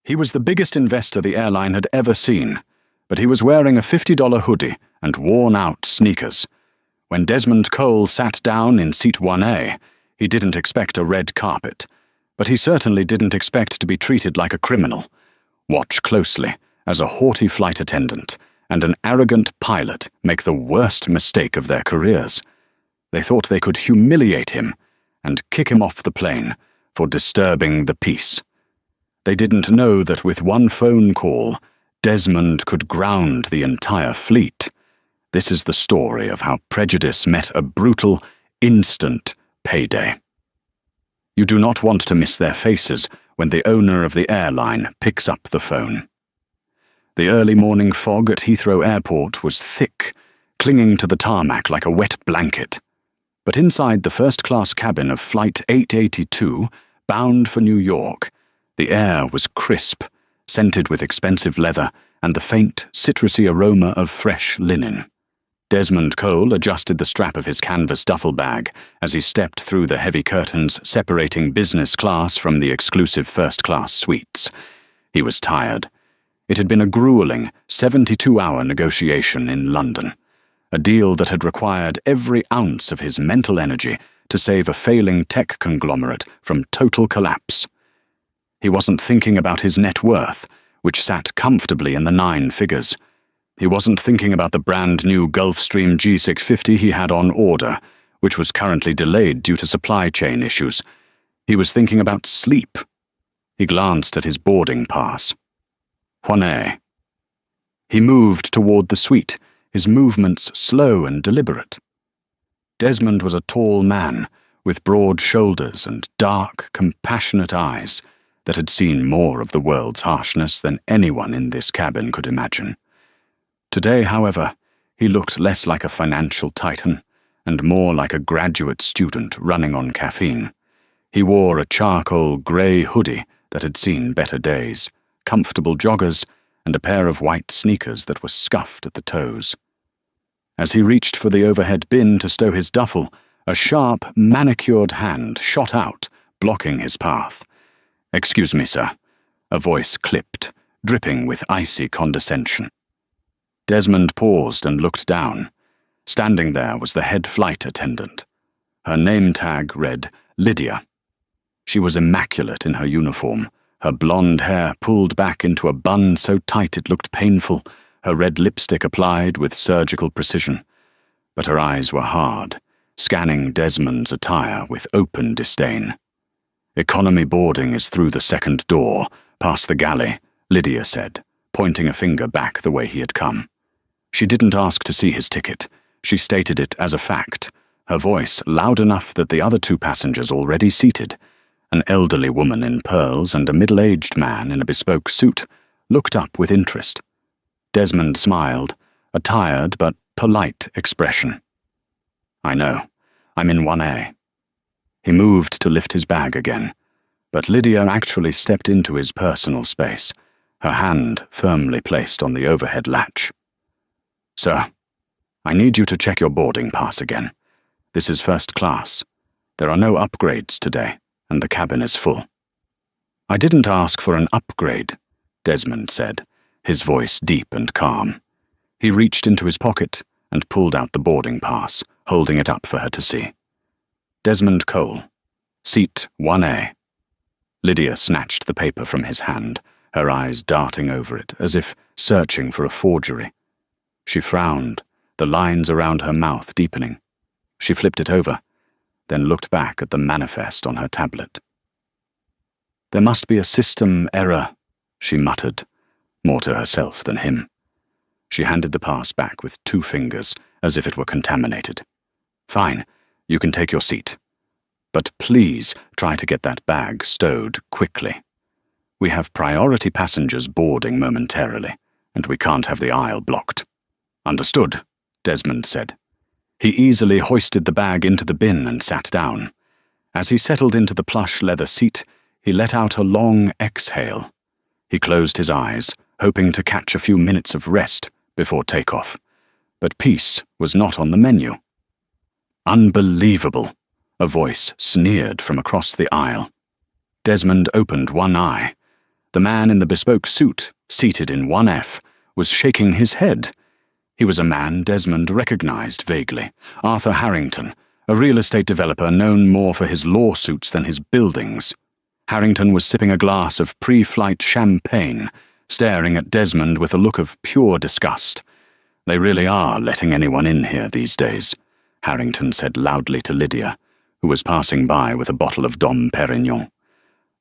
He was the biggest investor the airline had ever seen, but he was wearing a $50 hoodie and worn-out sneakers. When Desmond Cole sat down in seat 1A, he didn't expect a red carpet, but he certainly didn't expect to be treated like a criminal. Watch closely as a haughty flight attendant and an arrogant pilot make the worst mistake of their careers. They thought they could humiliate him and kick him off the plane for disturbing the peace. They didn't know that with one phone call, Desmond could ground the entire fleet. This is the story of how prejudice met a brutal, instant payday. You do not want to miss their faces when the owner of the airline picks up the phone. The early morning fog at Heathrow Airport was thick, clinging to the tarmac like a wet blanket. But inside the first-class cabin of Flight 882, bound for New York, the air was crisp, scented with expensive leather and the faint, citrusy aroma of fresh linen. Desmond Cole adjusted the strap of his canvas duffel bag as he stepped through the heavy curtains separating business class from the exclusive first-class suites. He was tired. It had been a grueling 72-hour negotiation in London, a deal that had required every ounce of his mental energy to save a failing tech conglomerate from total collapse. He wasn't thinking about his net worth, which sat comfortably in the 9 figures. He wasn't thinking about the brand-new Gulfstream G650 he had on order, which was currently delayed due to supply chain issues. He was thinking about sleep. He glanced at his boarding pass. 1A. He moved toward the suite, his movements slow and deliberate. Desmond was a tall man, with broad shoulders and dark, compassionate eyes that had seen more of the world's harshness than anyone in this cabin could imagine. Today, however, he looked less like a financial titan and more like a graduate student running on caffeine. He wore a charcoal grey hoodie that had seen better days, comfortable joggers, and a pair of white sneakers that were scuffed at the toes. As he reached for the overhead bin to stow his duffel, a sharp, manicured hand shot out, blocking his path. "Excuse me, sir," a voice clipped, dripping with icy condescension. Desmond paused and looked down. Standing there was the head flight attendant. Her name tag read Lydia. She was immaculate in her uniform, her blonde hair pulled back into a bun so tight it looked painful, her red lipstick applied with surgical precision. But her eyes were hard, scanning Desmond's attire with open disdain. "Economy boarding is through the second door, past the galley," Lydia said, pointing a finger back the way he had come. She didn't ask to see his ticket. She stated it as a fact, her voice loud enough that the other 2 passengers already seated, an elderly woman in pearls and a middle-aged man in a bespoke suit, looked up with interest. Desmond smiled, a tired but polite expression. "I know. I'm in 1A. He moved to lift his bag again, but Lydia actually stepped into his personal space, her hand firmly placed on the overhead latch. "Sir, I need you to check your boarding pass again. This is first class. There are no upgrades today, and the cabin is full." "I didn't ask for an upgrade," Desmond said, his voice deep and calm. He reached into his pocket and pulled out the boarding pass, holding it up for her to see. "Desmond Cole, seat 1A. Lydia snatched the paper from his hand, her eyes darting over it, as if searching for a forgery. She frowned, the lines around her mouth deepening. She flipped it over, then looked back at the manifest on her tablet. "There must be a system error," she muttered, more to herself than him. She handed the pass back with 2 fingers, as if it were contaminated. "Fine. You can take your seat. But please try to get that bag stowed quickly. We have priority passengers boarding momentarily, and we can't have the aisle blocked." "Understood," Desmond said. He easily hoisted the bag into the bin and sat down. As he settled into the plush leather seat, he let out a long exhale. He closed his eyes, hoping to catch a few minutes of rest before takeoff. But peace was not on the menu. "Unbelievable," a voice sneered from across the aisle. Desmond opened one eye. The man in the bespoke suit, seated in 1F, was shaking his head. He was a man Desmond recognized vaguely, Arthur Harrington, a real estate developer known more for his lawsuits than his buildings. Harrington was sipping a glass of pre-flight champagne, staring at Desmond with a look of pure disgust. "They really are letting anyone in here these days," Harrington said loudly to Lydia, who was passing by with a bottle of Dom Perignon.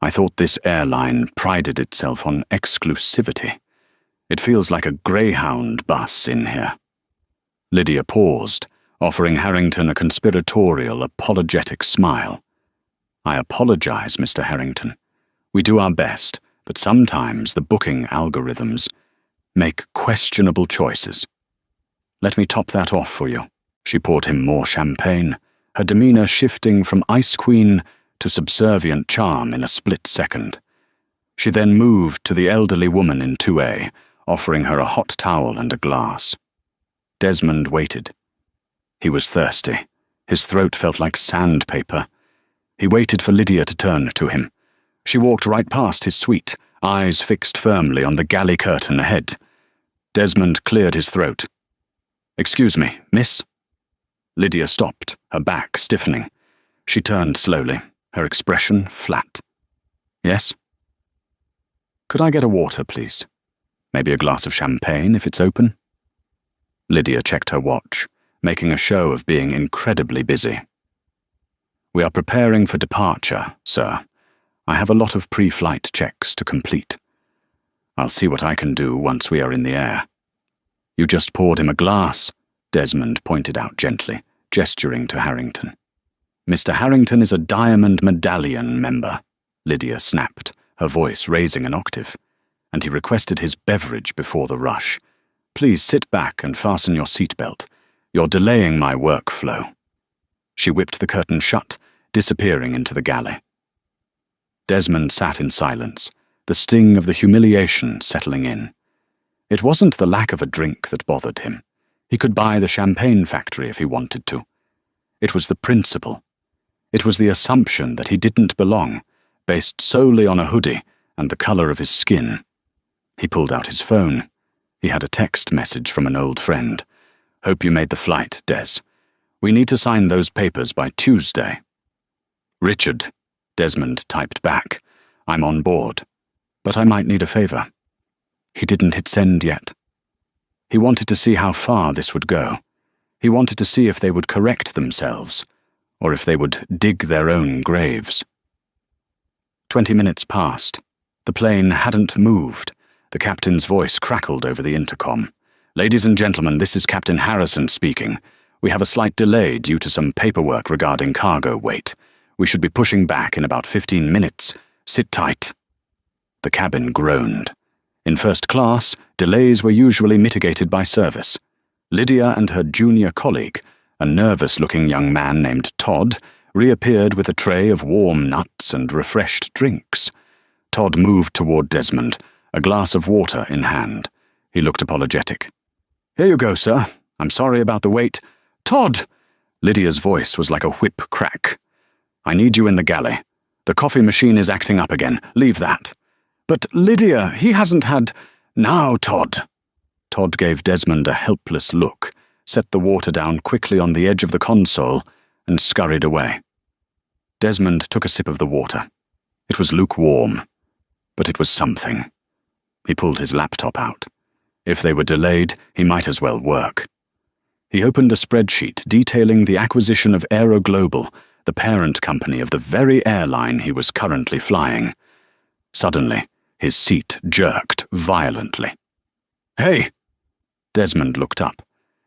"I thought this airline prided itself on exclusivity. It feels like a Greyhound bus in here." Lydia paused, offering Harrington a conspiratorial, apologetic smile. "I apologize, Mr. Harrington. We do our best, but sometimes the booking algorithms make questionable choices. Let me top that off for you." She poured him more champagne, her demeanor shifting from ice queen to subservient charm in a split second. She then moved to the elderly woman in 2A, offering her a hot towel and a glass. Desmond waited. He was thirsty. His throat felt like sandpaper. He waited for Lydia to turn to him. She walked right past his suite, eyes fixed firmly on the galley curtain ahead. Desmond cleared his throat. "Excuse me, miss?" Lydia stopped, her back stiffening. She turned slowly, her expression flat. "Yes?" "Could I get a water, please? Maybe a glass of champagne, if it's open?" Lydia checked her watch, making a show of being incredibly busy. "We are preparing for departure, sir. I have a lot of pre-flight checks to complete. I'll see what I can do once we are in the air." "You just poured him a glass," Desmond pointed out gently, gesturing to Harrington. "Mr. Harrington is a Diamond Medallion member," Lydia snapped, her voice raising an octave, "and he requested his beverage before the rush. Please sit back and fasten your seatbelt. You're delaying my workflow." She whipped the curtain shut, disappearing into the galley. Desmond sat in silence, the sting of the humiliation settling in. It wasn't the lack of a drink that bothered him. He could buy the champagne factory if he wanted to. It was the principle. It was the assumption that he didn't belong, based solely on a hoodie and the color of his skin. He pulled out his phone. He had a text message from an old friend. "Hope you made the flight, Des. We need to sign those papers by Tuesday." "Richard," Desmond typed back, "I'm on board, but I might need a favor." He didn't hit send yet. He wanted to see how far this would go. He wanted to see if they would correct themselves, or if they would dig their own graves. 20 minutes passed. The plane hadn't moved. The captain's voice crackled over the intercom. "Ladies and gentlemen, this is Captain Harrison speaking. We have a slight delay due to some paperwork regarding cargo weight. We should be pushing back in about 15 minutes. Sit tight." The cabin groaned. In first class, delays were usually mitigated by service. Lydia and her junior colleague, a nervous-looking young man named Todd, reappeared with a tray of warm nuts and refreshed drinks. Todd moved toward Desmond, a glass of water in hand. He looked apologetic. "Here you go, sir. I'm sorry about the wait." "Todd!" Lydia's voice was like a whip crack. "I need you in the galley. The coffee machine is acting up again. Leave that." "But Lydia, he hasn't had—" "Now, Todd." Todd gave Desmond a helpless look, set the water down quickly on the edge of the console, and scurried away. Desmond took a sip of the water. It was lukewarm, but it was something. He pulled his laptop out. If they were delayed, he might as well work. He opened a spreadsheet detailing the acquisition of Aero Global, the parent company of the very airline he was currently flying. Suddenly, his seat jerked violently. "Hey!" Desmond looked up.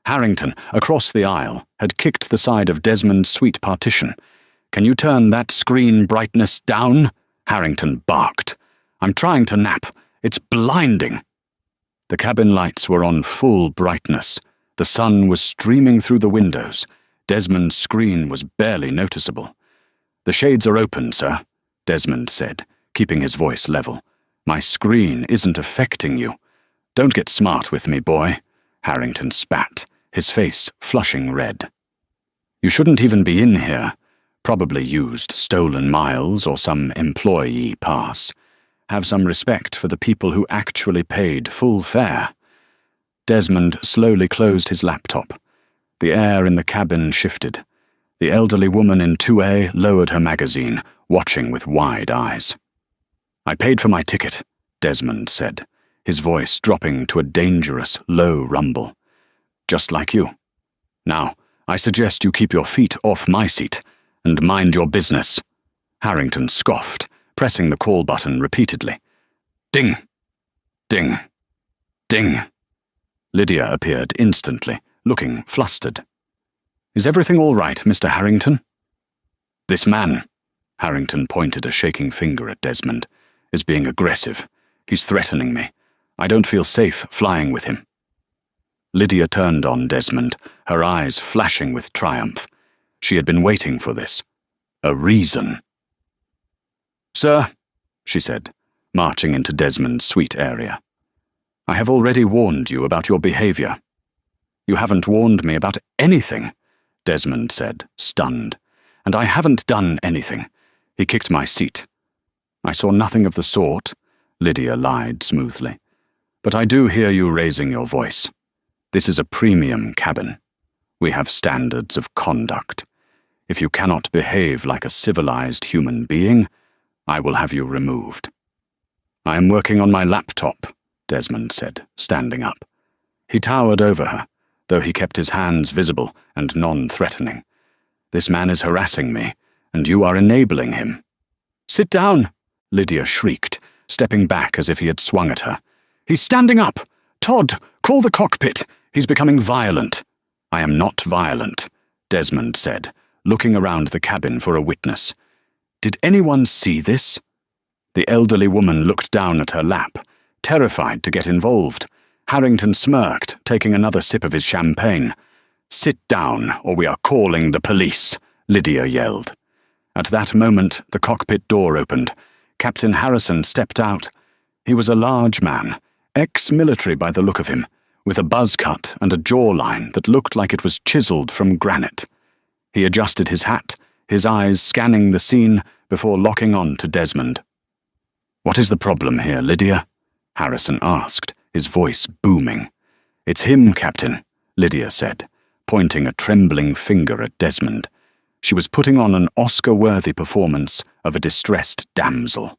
Harrington, across the aisle, had kicked the side of Desmond's suite partition. "Can you turn that screen brightness down?" Harrington barked. "I'm trying to nap. It's blinding." The cabin lights were on full brightness. The sun was streaming through the windows. Desmond's screen was barely noticeable. "The shades are open, sir," Desmond said, keeping his voice level. "My screen isn't affecting you. Don't get smart with me, boy." Harrington spat, his face flushing red. "You shouldn't even be in here. Probably used stolen miles or some employee pass. Have some respect for the people who actually paid full fare. Desmond slowly closed his laptop. The air in the cabin shifted. The elderly woman in 2A lowered her magazine, watching with wide eyes. "I paid for my ticket," Desmond said, his voice dropping to a dangerous, low rumble. "Just like you. Now, I suggest you keep your feet off my seat and mind your business." Harrington scoffed, pressing the call button repeatedly. Ding! Ding! Ding! Lydia appeared instantly, looking flustered. "Is everything all right, Mr. Harrington?" "This man," Harrington pointed a shaking finger at Desmond, "is being aggressive. He's threatening me. I don't feel safe flying with him." Lydia turned on Desmond, her eyes flashing with triumph. She had been waiting for this. A reason. "Sir," she said, marching into Desmond's suite area, "I have already warned you about your behavior." "You haven't warned me about anything," Desmond said, stunned. "And I haven't done anything." He kicked my seat. "I saw nothing of the sort," Lydia lied smoothly. "But I do hear you raising your voice. This is a premium cabin. We have standards of conduct. If you cannot behave like a civilized human being, I will have you removed." "I am working on my laptop," Desmond said, standing up. He towered over her, though he kept his hands visible and non-threatening. "This man is harassing me, and you are enabling him." "Sit down!" Lydia shrieked, stepping back as if he had swung at her. "He's standing up! Todd, call the cockpit! He's becoming violent." "I am not violent," Desmond said, looking around the cabin for a witness. "Did anyone see this?" The elderly woman looked down at her lap, terrified to get involved. Harrington smirked, taking another sip of his champagne. "Sit down, or we are calling the police," Lydia yelled. At that moment, the cockpit door opened. Captain Harrison stepped out. He was a large man, ex-military by the look of him, with a buzz cut and a jawline that looked like it was chiseled from granite. He adjusted his hat, his eyes scanning the scene before locking on to Desmond. "What is the problem here, Lydia?" Harrison asked, his voice booming. "It's him, Captain," Lydia said, pointing a trembling finger at Desmond. She was putting on an Oscar-worthy performance of a distressed damsel.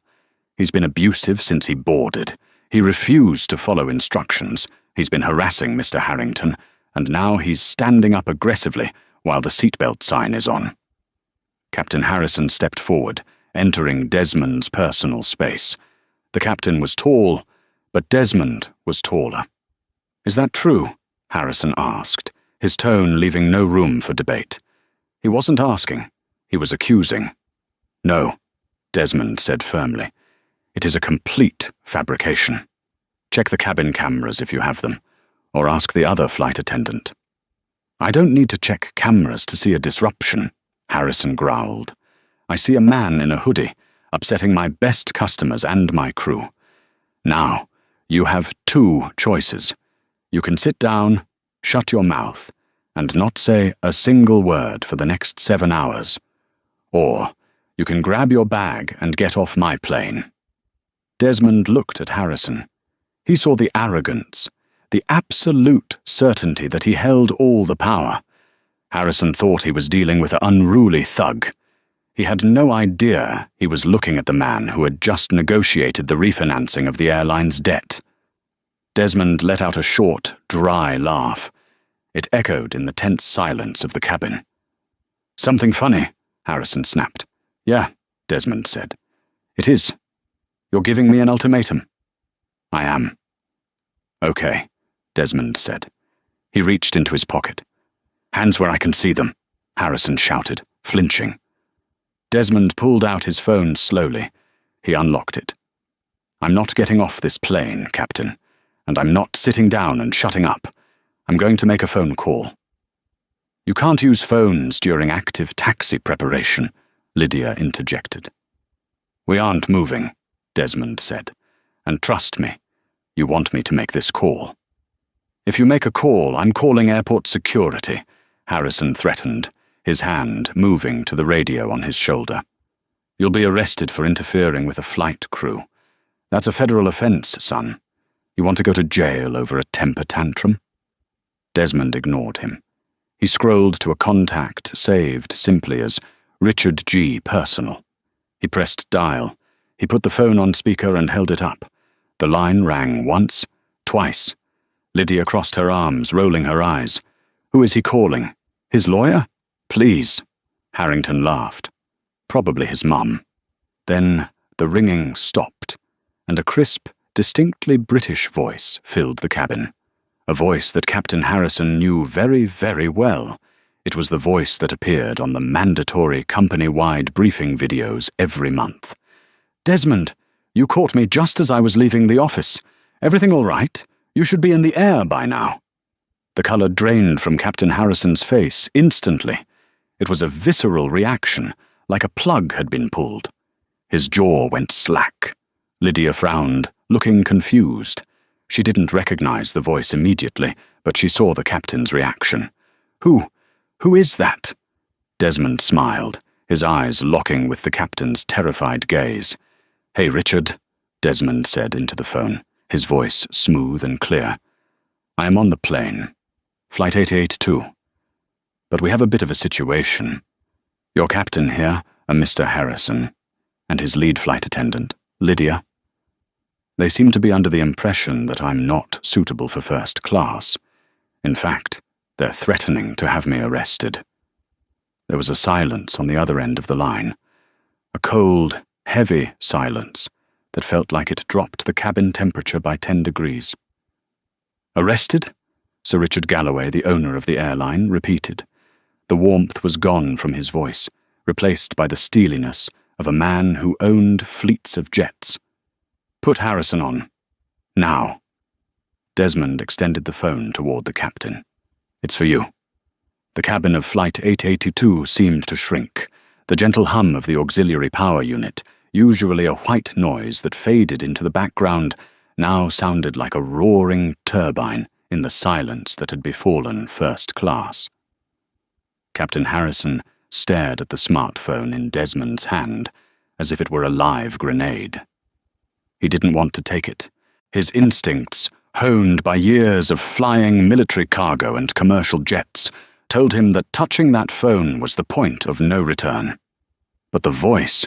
"He's been abusive since he boarded. He refused to follow instructions. He's been harassing Mr. Harrington, and now he's standing up aggressively while the seatbelt sign is on." Captain Harrison stepped forward, entering Desmond's personal space. The captain was tall, but Desmond was taller. "Is that true?" Harrison asked, his tone leaving no room for debate. He wasn't asking, he was accusing. "No," Desmond said firmly. "It is a complete fabrication. Check the cabin cameras if you have them, or ask the other flight attendant." "I don't need to check cameras to see a disruption," Harrison growled. "I see a man in a hoodie, upsetting my best customers and my crew. Now, you have two choices. You can sit down, shut your mouth, and not say a single word for the next 7 hours. Or, you can grab your bag and get off my plane." Desmond looked at Harrison. He saw the arrogance, the absolute certainty that he held all the power. Harrison thought he was dealing with an unruly thug. He had no idea he was looking at the man who had just negotiated the refinancing of the airline's debt. Desmond let out a short, dry laugh. It echoed in the tense silence of the cabin. "Something funny," Harrison snapped. "Yeah," Desmond said. "It is. You're giving me an ultimatum." "I am." "Okay," Desmond said. He reached into his pocket. "Hands where I can see them," Harrison shouted, flinching. Desmond pulled out his phone slowly. He unlocked it. "I'm not getting off this plane, Captain, and I'm not sitting down and shutting up. I'm going to make a phone call." "You can't use phones during active taxi preparation," Lydia interjected. "We aren't moving," Desmond said. "And trust me, you want me to make this call." "If you make a call, I'm calling airport security," Harrison threatened, his hand moving to the radio on his shoulder. "You'll be arrested for interfering with a flight crew. That's a federal offense, son. You want to go to jail over a temper tantrum? Desmond ignored him. He scrolled to a contact saved simply as Richard G. Personal. He pressed dial. He put the phone on speaker and held it up. The line rang once, twice. Lydia crossed her arms, rolling her eyes. Who is he calling? His lawyer? Please. Harrington laughed. Probably his mum. Then the ringing stopped, and a crisp, distinctly British voice filled the cabin. A voice that Captain Harrison knew very, very well. It was the voice that appeared on the mandatory company-wide briefing videos every month. Desmond, you caught me just as I was leaving the office. Everything all right? You should be in the air by now. The colour drained from Captain Harrison's face instantly. It was a visceral reaction, like a plug had been pulled. His jaw went slack. Lydia frowned, looking confused. She didn't recognize the voice immediately, but she saw the captain's reaction. Who is that? Desmond smiled, his eyes locking with the captain's terrified gaze. Hey, Richard, Desmond said into the phone, his voice smooth and clear. I am on the plane. Flight 882. But we have a bit of a situation. Your captain here, a Mr. Harrison, and his lead flight attendant, Lydia. They seem to be under the impression that I'm not suitable for first class. In fact, they're threatening to have me arrested. There was a silence on the other end of the line. A cold, heavy silence that felt like it dropped the cabin temperature by 10 degrees. Arrested? Sir Richard Galloway, the owner of the airline, repeated. The warmth was gone from his voice, replaced by the steeliness of a man who owned fleets of jets. Put Harrison on. Now. Desmond extended the phone toward the captain. It's for you. The cabin of Flight 882 seemed to shrink. The gentle hum of the auxiliary power unit, usually a white noise that faded into the background, now sounded like a roaring turbine in the silence that had befallen first class. Captain Harrison stared at the smartphone in Desmond's hand, as if it were a live grenade. He didn't want to take it. His instincts, honed by years of flying military cargo and commercial jets, told him that touching that phone was the point of no return. But the voice,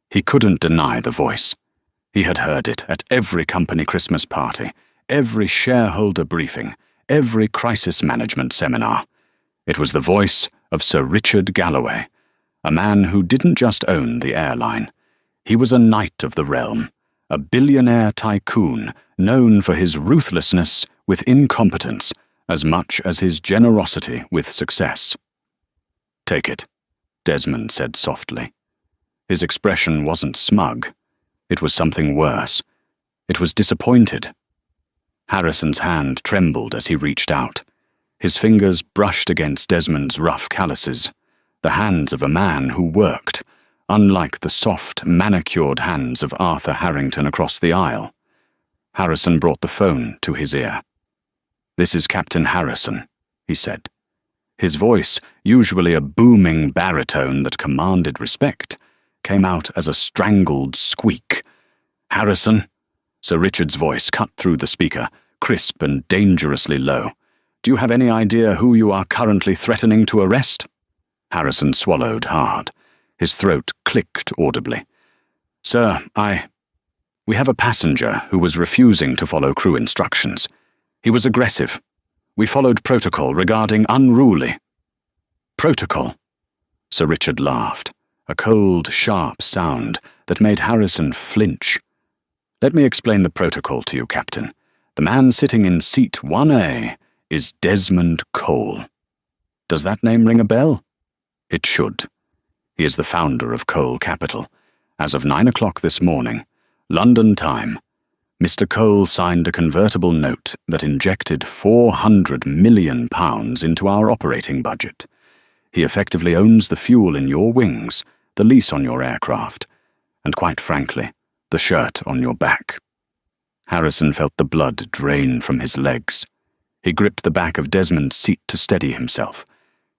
he couldn't deny the voice. He had heard it at every company Christmas party, every shareholder briefing, every crisis management seminar. It was the voice of Sir Richard Galloway, a man who didn't just own the airline. He was a knight of the realm, a billionaire tycoon known for his ruthlessness with incompetence as much as his generosity with success. Take it, Desmond said softly. His expression wasn't smug. It was something worse. It was disappointed. Harrison's hand trembled as he reached out. His fingers brushed against Desmond's rough calluses, the hands of a man who worked, unlike the soft, manicured hands of Arthur Harrington across the aisle. Harrison brought the phone to his ear. This is Captain Harrison, he said. His voice, usually a booming baritone that commanded respect, came out as a strangled squeak. Harrison? Sir Richard's voice cut through the speaker, crisp and dangerously low. Do you have any idea who you are currently threatening to arrest? Harrison swallowed hard. His throat clicked audibly. Sir, we have a passenger who was refusing to follow crew instructions. He was aggressive. We followed protocol regarding unruly. Protocol? Sir Richard laughed, a cold, sharp sound that made Harrison flinch. Let me explain the protocol to you, Captain. The man sitting in seat 1A is Desmond Cole. Does that name ring a bell? It should. He is the founder of Cole Capital. As of 9 o'clock this morning, London time, Mr. Cole signed a convertible note that injected £400 million into our operating budget. He effectively owns the fuel in your wings, the lease on your aircraft, and quite frankly, the shirt on your back. Harrison felt the blood drain from his legs. He gripped the back of Desmond's seat to steady himself.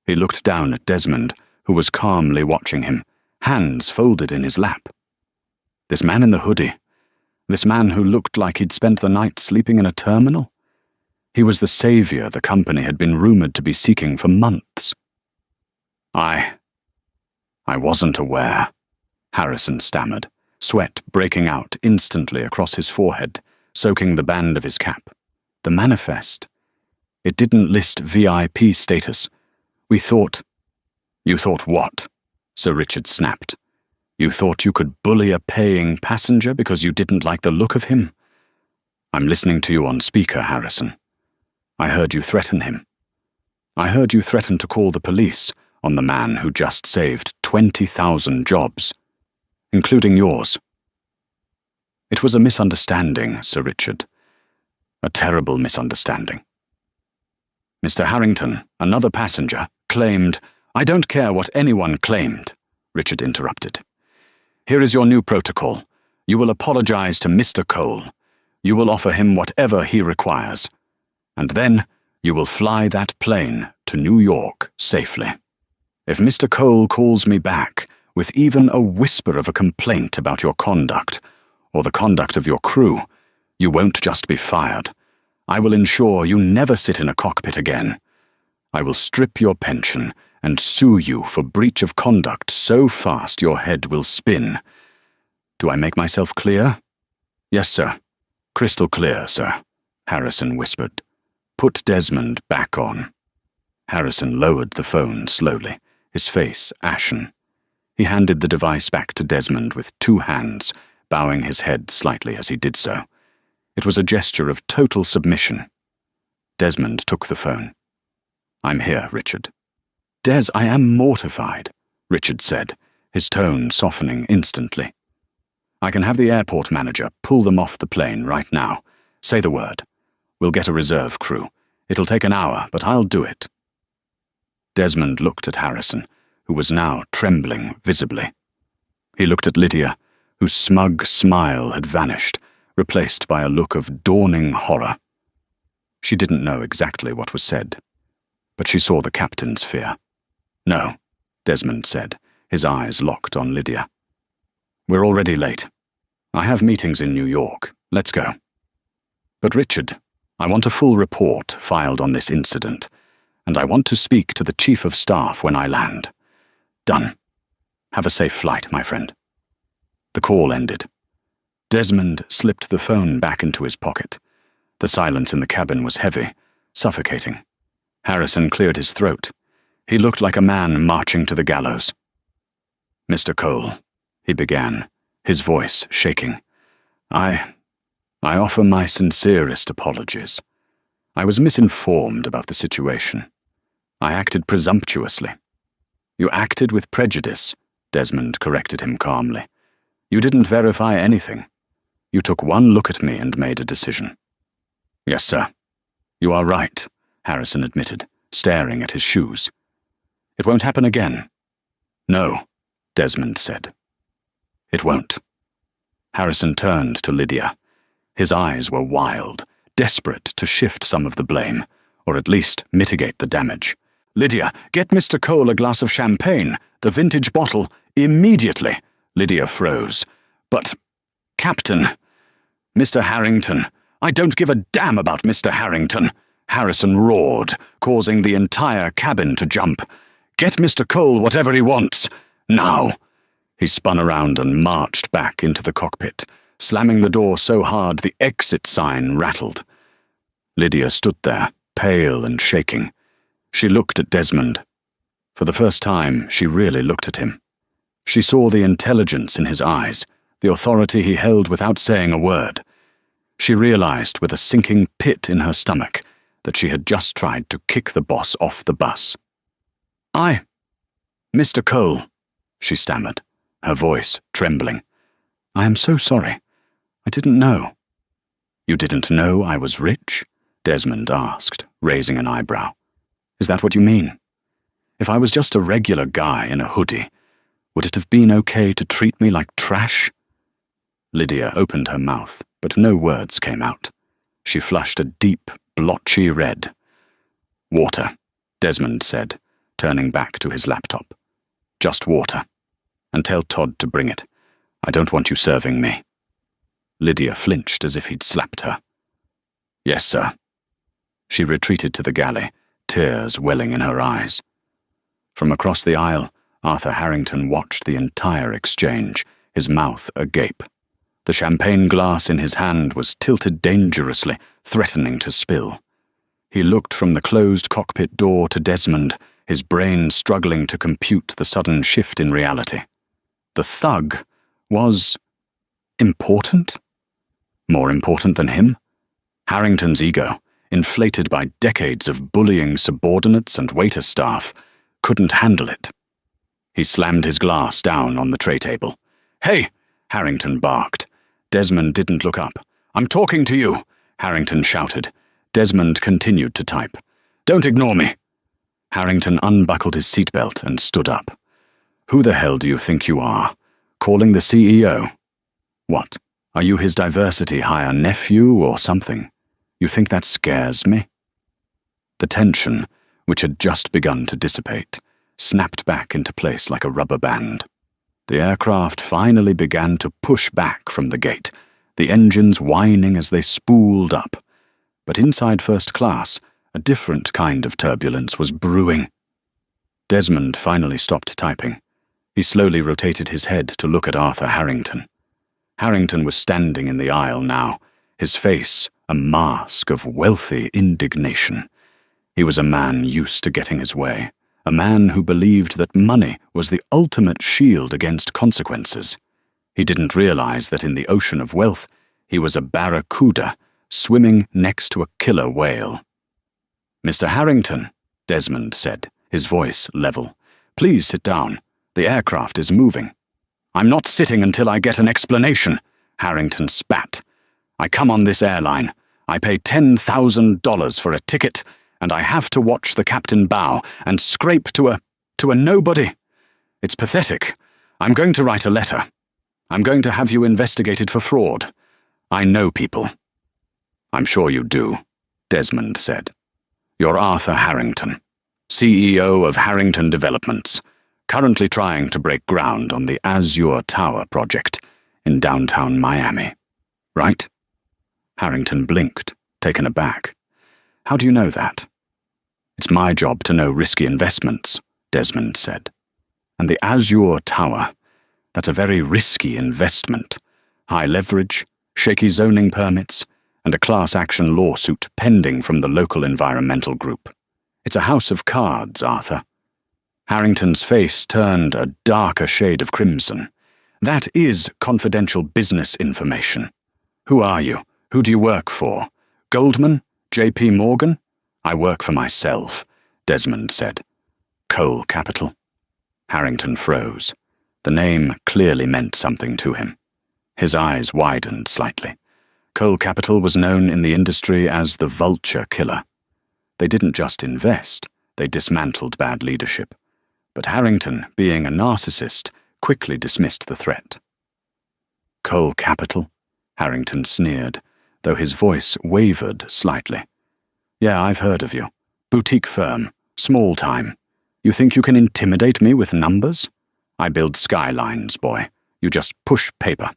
He looked down at Desmond, who was calmly watching him, hands folded in his lap. This man in the hoodie, This man who looked like he'd spent the night sleeping in a terminal? He was the savior the company had been rumored to be seeking for months. I wasn't aware, Harrison stammered, sweat breaking out instantly across his forehead, soaking the band of his cap. The manifest. It didn't list VIP status. We thought— You thought what? Sir Richard snapped. You thought you could bully a paying passenger because you didn't like the look of him? I'm listening to you on speaker, Harrison. I heard you threaten him. I heard you threaten to call the police on the man who just saved 20,000 jobs, including yours. It was a misunderstanding, Sir Richard. A terrible misunderstanding. Mr. Harrington, another passenger, claimed— I don't care what anyone claimed, Richard interrupted. Here is your new protocol. You will apologize to Mr. Cole. You will offer him whatever he requires. And then you will fly that plane to New York safely. If Mr. Cole calls me back with even a whisper of a complaint about your conduct, or the conduct of your crew, you won't just be fired. I will ensure you never sit in a cockpit again. I will strip your pension and sue you for breach of conduct so fast your head will spin. Do I make myself clear? Yes, sir. Crystal clear, sir, Harrison whispered. Put Desmond back on. Harrison lowered the phone slowly, his face ashen. He handed the device back to Desmond with 2 hands, bowing his head slightly as he did so. It was a gesture of total submission. Desmond took the phone. I'm here, Richard. Des, I am mortified, Richard said, his tone softening instantly. I can have the airport manager pull them off the plane right now. Say the word. We'll get a reserve crew. It'll take an hour, but I'll do it. Desmond looked at Harrison, who was now trembling visibly. He looked at Lydia, whose smug smile had vanished, replaced by a look of dawning horror. She didn't know exactly what was said, but she saw the captain's fear. No, Desmond said, his eyes locked on Lydia. We're already late. I have meetings in New York. Let's go. But Richard, I want a full report filed on this incident, and I want to speak to the Chief of Staff when I land. Done. Have a safe flight, my friend. The call ended. Desmond slipped the phone back into his pocket. The silence in the cabin was heavy, suffocating. Harrison cleared his throat. He looked like a man marching to the gallows. Mr. Cole, he began, his voice shaking. I offer my sincerest apologies. I was misinformed about the situation. I acted presumptuously. You acted with prejudice, Desmond corrected him calmly. You didn't verify anything. You took one look at me and made a decision. Yes, sir. You are right, Harrison admitted, staring at his shoes. It won't happen again. No, Desmond said. It won't. Harrison turned to Lydia. His eyes were wild, desperate to shift some of the blame, or at least mitigate the damage. Lydia, get Mr. Cole a glass of champagne, the vintage bottle, immediately. Lydia froze. But, Captain, Mr. Harrington, I don't give a damn about Mr. Harrington, Harrison roared, causing the entire cabin to jump. Get Mr. Cole whatever he wants. Now. He spun around and marched back into the cockpit, slamming the door so hard the exit sign rattled. Lydia stood there, pale and shaking. She looked at Desmond. For the first time, she really looked at him. She saw the intelligence in his eyes, the authority he held without saying a word. She realized with a sinking pit in her stomach that she had just tried to kick the boss off the bus. Mr. Cole, she stammered, her voice trembling. I am so sorry. I didn't know. You didn't know I was rich? Desmond asked, raising an eyebrow. Is that what you mean? If I was just a regular guy in a hoodie, would it have been okay to treat me like trash? Lydia opened her mouth, but no words came out. She flushed a deep, blotchy red. Water, Desmond said, turning back to his laptop. Just water. And tell Todd to bring it. I don't want you serving me. Lydia flinched as if he'd slapped her. "Yes, sir." She retreated to the galley, tears welling in her eyes. From across the aisle, Arthur Harrington watched the entire exchange, his mouth agape. The champagne glass in his hand was tilted dangerously, threatening to spill. He looked from the closed cockpit door to Desmond, his brain struggling to compute the sudden shift in reality. The thug was important? More important than him? Harrington's ego, inflated by decades of bullying subordinates and waiter staff, couldn't handle it. He slammed his glass down on the tray table. "Hey!" Harrington barked. Desmond didn't look up. "I'm talking to you," Harrington shouted. Desmond continued to type. "Don't ignore me." Harrington unbuckled his seatbelt and stood up. "Who the hell do you think you are? Calling the CEO? What, are you his diversity hire nephew or something? You think that scares me?" The tension, which had just begun to dissipate, snapped back into place like a rubber band. The aircraft finally began to push back from the gate, the engines whining as they spooled up. But inside first class, a different kind of turbulence was brewing. Desmond finally stopped typing. He slowly rotated his head to look at Arthur Harrington. Harrington was standing in the aisle now, his face a mask of wealthy indignation. He was a man used to getting his way, a man who believed that money was the ultimate shield against consequences. He didn't realize that in the ocean of wealth, he was a barracuda swimming next to a killer whale. "Mr. Harrington," Desmond said, his voice level, "please sit down. The aircraft is moving." "I'm not sitting until I get an explanation," Harrington spat. "I come on this airline. I pay $10,000 for a ticket, and I have to watch the captain bow and scrape to a nobody. It's pathetic. I'm going to write a letter. I'm going to have you investigated for fraud. I know people." "I'm sure you do," Desmond said. "You're Arthur Harrington, CEO of Harrington Developments, currently trying to break ground on the Azure Tower project in downtown Miami, right?" Harrington blinked, taken aback. "How do you know that?" "It's my job to know risky investments," Desmond said. "And the Azure Tower, that's a very risky investment. High leverage, shaky zoning permits, and a class action lawsuit pending from the local environmental group. It's a house of cards, Arthur." Harrington's face turned a darker shade of crimson. "That is confidential business information. Who are you? Who do you work for? Goldman? J.P. Morgan?" "I work for myself," Desmond said. "Cole Capital?" Harrington froze. The name clearly meant something to him. His eyes widened slightly. Cole Capital was known in the industry as the vulture killer. They didn't just invest, they dismantled bad leadership. But Harrington, being a narcissist, quickly dismissed the threat. "Cole Capital?" Harrington sneered, though his voice wavered slightly. "Yeah, I've heard of you. Boutique firm, small time. You think you can intimidate me with numbers? I build skylines, boy. You just push paper."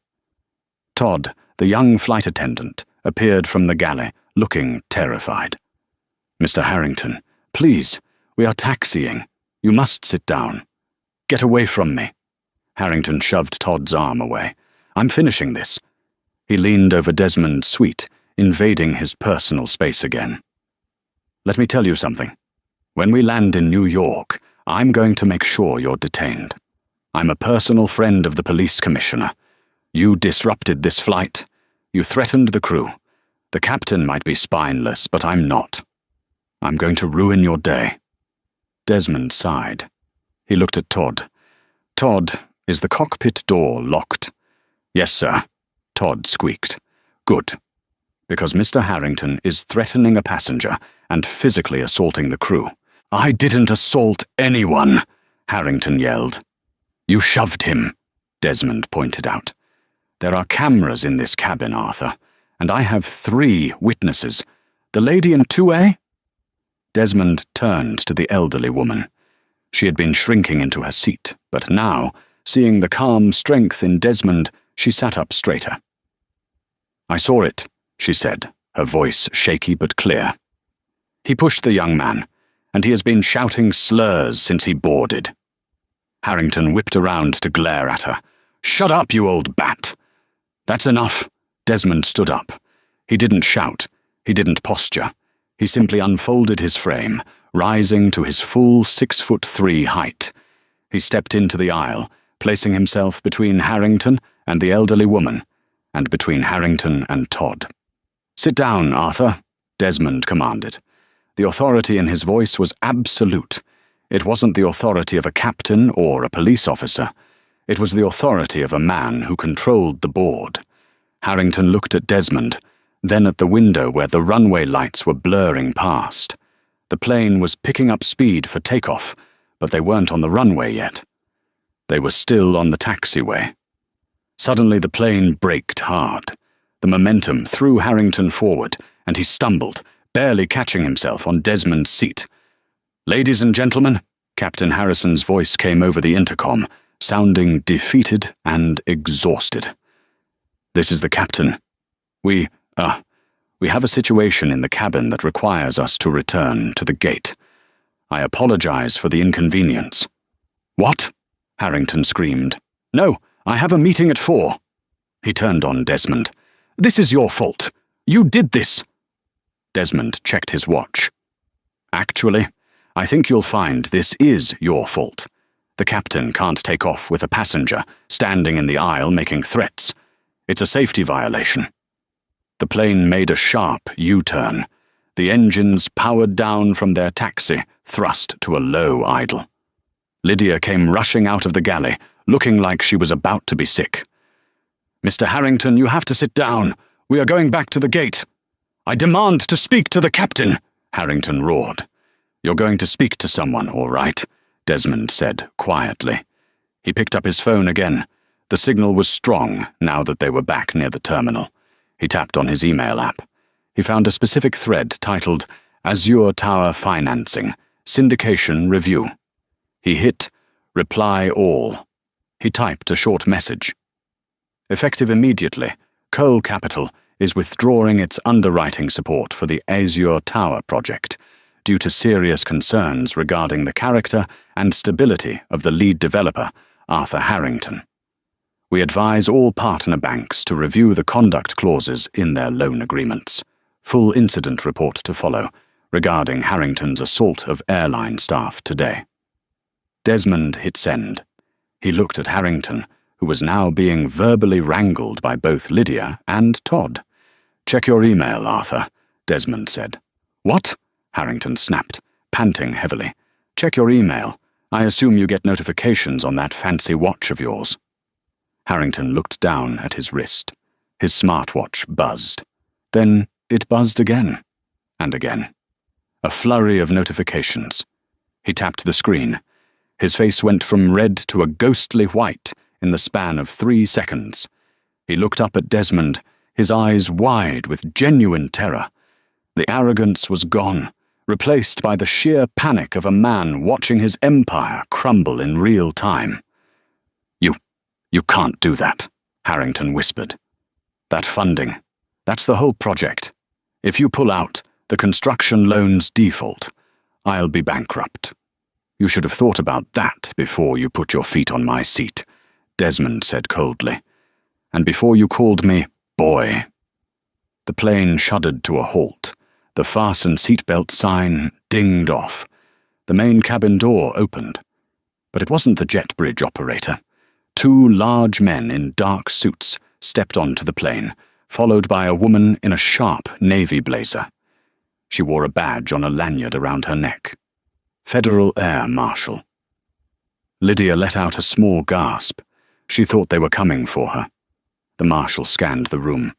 Todd, the young flight attendant, appeared from the galley, looking terrified. "Mr. Harrington, please, we are taxiing. You must sit down. Get away from me." Harrington shoved Todd's arm away. "I'm finishing this." He leaned over Desmond's suite, invading his personal space again. "Let me tell you something. When we land in New York, I'm going to make sure you're detained. I'm a personal friend of the police commissioner. You disrupted this flight. You threatened the crew. The captain might be spineless, but I'm not. I'm going to ruin your day." Desmond sighed. He looked at Todd. "Todd, is the cockpit door locked?" "Yes, sir," Todd squeaked. "Good. Because Mr. Harrington is threatening a passenger and physically assaulting the crew." "I didn't assault anyone," Harrington yelled. "You shoved him," Desmond pointed out. "There are cameras in this cabin, Arthur, and I have 3 witnesses. The lady in 2A?" Desmond turned to the elderly woman. She had been shrinking into her seat, but now, seeing the calm strength in Desmond, she sat up straighter. "I saw it," she said, her voice shaky but clear. "He pushed the young man, and he has been shouting slurs since he boarded." Harrington whipped around to glare at her. "Shut up, you old bat!" "That's enough." Desmond stood up. He didn't shout. He didn't posture. He simply unfolded his frame, rising to his full 6'3" height. He stepped into the aisle, placing himself between Harrington and the elderly woman, and between Harrington and Todd. "Sit down, Arthur," Desmond commanded. The authority in his voice was absolute. It wasn't the authority of a captain or a police officer. It was the authority of a man who controlled the board. Harrington looked at Desmond, then at the window where the runway lights were blurring past. The plane was picking up speed for takeoff, but they weren't on the runway yet. They were still on the taxiway. Suddenly the plane braked hard. The momentum threw Harrington forward, and he stumbled, barely catching himself on Desmond's seat. "Ladies and gentlemen," Captain Harrison's voice came over the intercom, sounding defeated and exhausted. "This is the captain. We have a situation in the cabin that requires us to return to the gate. I apologize for the inconvenience." "What?" Harrington screamed. "No, I have a meeting at 4. He turned on Desmond. "This is your fault. You did this." Desmond checked his watch. "Actually, I think you'll find this is your fault. The captain can't take off with a passenger standing in the aisle making threats. It's a safety violation." The plane made a sharp U-turn. The engines powered down from their taxi, thrust to a low idle. Lydia came rushing out of the galley, looking like she was about to be sick. "Mr. Harrington, you have to sit down. We are going back to the gate." "I demand to speak to the captain," Harrington roared. "You're going to speak to someone, all right," Desmond said quietly. He picked up his phone again. The signal was strong now that they were back near the terminal. He tapped on his email app. He found a specific thread titled Azure Tower Financing, Syndication Review. He hit Reply All. He typed a short message. Effective immediately, Cole Capital is withdrawing its underwriting support for the Azure Tower project due to serious concerns regarding the character and stability of the lead developer, Arthur Harrington. We advise all partner banks to review the conduct clauses in their loan agreements. Full incident report to follow regarding Harrington's assault of airline staff today. Desmond hit send. He looked at Harrington, who was now being verbally wrangled by both Lydia and Todd. "Check your email, Arthur," Desmond said. "What?" Harrington snapped, panting heavily. "Check your email. I assume you get notifications on that fancy watch of yours." Harrington looked down at his wrist. His smartwatch buzzed. Then it buzzed again, and again. A flurry of notifications. He tapped the screen. His face went from red to a ghostly white in the span of 3 seconds. He looked up at Desmond, his eyes wide with genuine terror. The arrogance was gone, replaced by the sheer panic of a man watching his empire crumble in real time. You can't do that," Harrington whispered. "That funding, that's the whole project. If you pull out, the construction loans default. I'll be bankrupt. You should have thought about that before you put your feet on my seat," Desmond said coldly. "And before you called me boy." The plane shuddered to a halt. The fasten seatbelt sign dinged off. The main cabin door opened. But it wasn't the jet bridge operator. 2 large men in dark suits stepped onto the plane, followed by a woman in a sharp navy blazer. She wore a badge on a lanyard around her neck. Federal Air Marshal. Lydia let out a small gasp. She thought they were coming for her. The marshal scanned the room.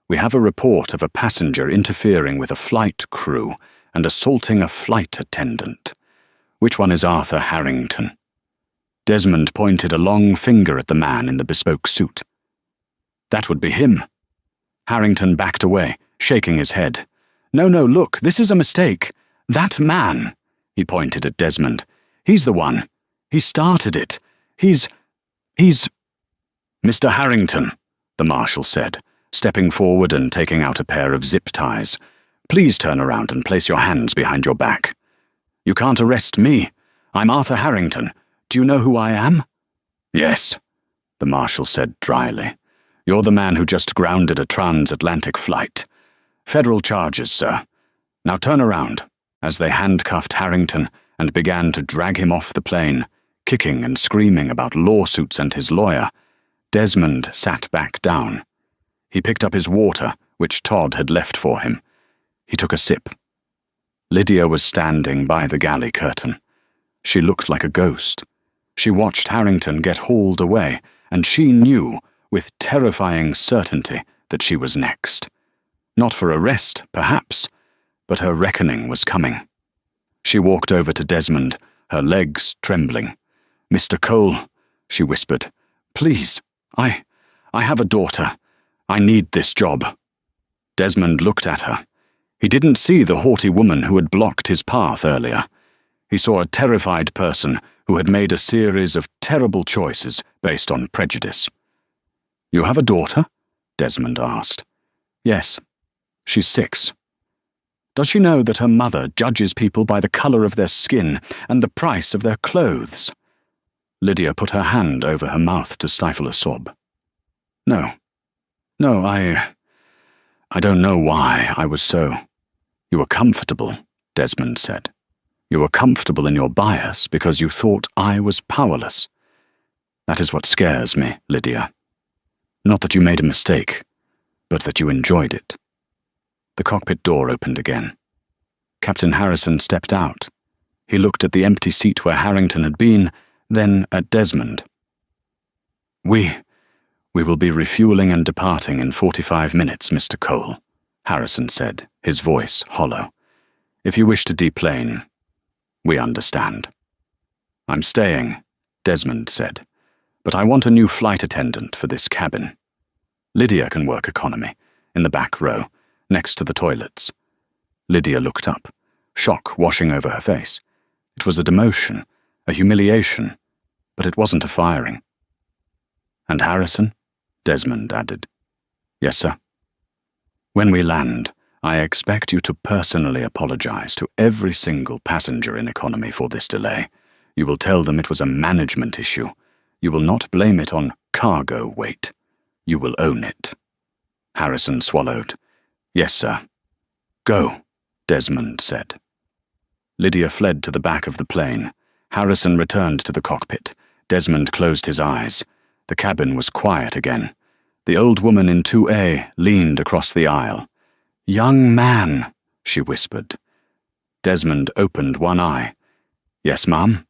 "We have a report of a passenger interfering with a flight crew and assaulting a flight attendant. Which one is Arthur Harrington?" Desmond pointed a long finger at the man in the bespoke suit. "That would be him." Harrington backed away, shaking his head. No, look, this is a mistake. That man," he pointed at Desmond. "He's the one. He started it. He's—" "Mr. Harrington," the marshal said, stepping forward and taking out a pair of zip ties. "Please turn around and place your hands behind your back." "You can't arrest me. I'm Arthur Harrington. Do you know who I am?" "Yes," the marshal said dryly. "You're the man who just grounded a transatlantic flight. Federal charges, sir. Now turn around," as they handcuffed Harrington and began to drag him off the plane, kicking and screaming about lawsuits and his lawyer. Desmond sat back down. He picked up his water, which Todd had left for him. He took a sip. Lydia was standing by the galley curtain. She looked like a ghost. She watched Harrington get hauled away, and she knew, with terrifying certainty, that she was next. Not for arrest, perhaps, but her reckoning was coming. She walked over to Desmond, her legs trembling. "Mr. Cole," she whispered, "please, I have a daughter. I need this job." Desmond looked at her. He didn't see the haughty woman who had blocked his path earlier. He saw a terrified person who had made a series of terrible choices based on prejudice. "You have a daughter?" Desmond asked. "Yes. She's 6. Does she know that her mother judges people by the color of their skin and the price of their clothes?" Lydia put her hand over her mouth to stifle a sob. No, I don't know why I was so." "You were comfortable," Desmond said. "You were comfortable in your bias because you thought I was powerless. That is what scares me, Lydia. Not that you made a mistake, but that you enjoyed it." The cockpit door opened again. Captain Harrison stepped out. He looked at the empty seat where Harrington had been, then at Desmond. We will be refueling and departing in 45 minutes, Mr. Cole," Harrison said, his voice hollow. "If you wish to deplane, we understand." "I'm staying," Desmond said, "but I want a new flight attendant for this cabin. Lydia can work economy, in the back row, next to the toilets." Lydia looked up, shock washing over her face. It was a demotion, a humiliation, but it wasn't a firing. "And Harrison?" Desmond added. "Yes, sir. When we land, I expect you to personally apologize to every single passenger in economy for this delay. You will tell them it was a management issue. You will not blame it on cargo weight. You will own it." Harrison swallowed. "Yes, sir." "Go," Desmond said. Lydia fled to the back of the plane. Harrison returned to the cockpit. Desmond closed his eyes. The cabin was quiet again. The old woman in 2A leaned across the aisle. "Young man," she whispered. Desmond opened one eye. "Yes, ma'am?"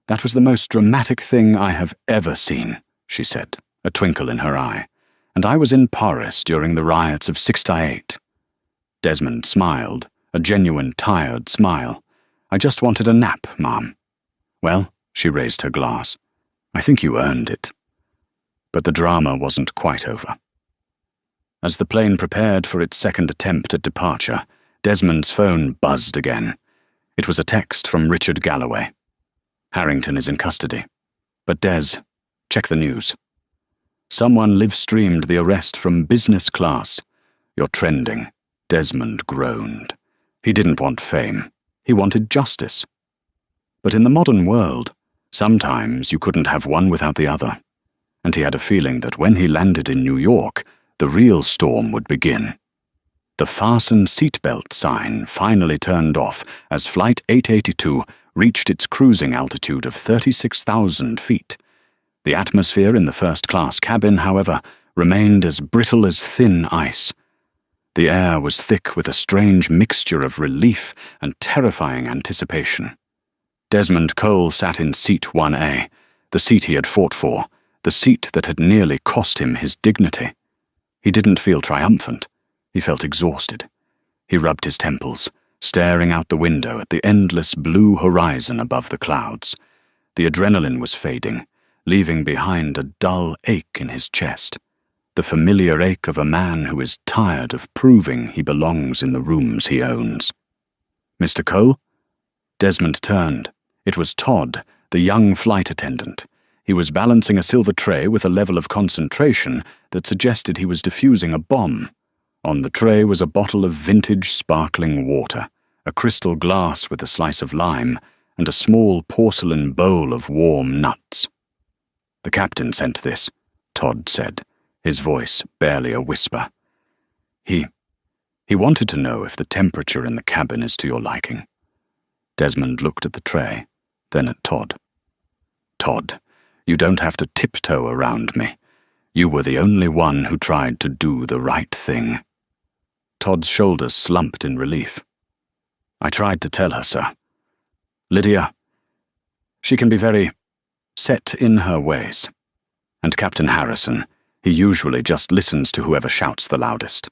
"That was the most dramatic thing I have ever seen," she said, a twinkle in her eye. "And I was in Paris during the riots of 68. Desmond smiled, a genuine tired smile. "I just wanted a nap, ma'am." "Well," she raised her glass, "I think you earned it." But the drama wasn't quite over. As the plane prepared for its second attempt at departure, Desmond's phone buzzed again. It was a text from Richard Galloway. "Harrington is in custody. But Des, check the news. Someone live-streamed the arrest from business class. You're trending." Desmond groaned. He didn't want fame. He wanted justice. But in the modern world, sometimes you couldn't have one without the other. And he had a feeling that when he landed in New York, the real storm would begin. The fasten seatbelt sign finally turned off as Flight 882 reached its cruising altitude of 36,000 feet. The atmosphere in the first-class cabin, however, remained as brittle as thin ice. The air was thick with a strange mixture of relief and terrifying anticipation. Desmond Cole sat in seat 1A, the seat he had fought for, the seat that had nearly cost him his dignity. He didn't feel triumphant. He felt exhausted. He rubbed his temples, staring out the window at the endless blue horizon above the clouds. The adrenaline was fading, leaving behind a dull ache in his chest, the familiar ache of a man who is tired of proving he belongs in the rooms he owns. "Mr. Cole?" Desmond turned. It was Todd, the young flight attendant. He was balancing a silver tray with a level of concentration that suggested he was defusing a bomb. On the tray was a bottle of vintage sparkling water, a crystal glass with a slice of lime, and a small porcelain bowl of warm nuts. "The captain sent this," Todd said, his voice barely a whisper. He wanted to know if the temperature in the cabin is to your liking." Desmond looked at the tray, then at Todd. "Todd, you don't have to tiptoe around me. You were the only one who tried to do the right thing." Todd's shoulders slumped in relief. "I tried to tell her, sir. Lydia, she can be very set in her ways. And Captain Harrison, he usually just listens to whoever shouts the loudest."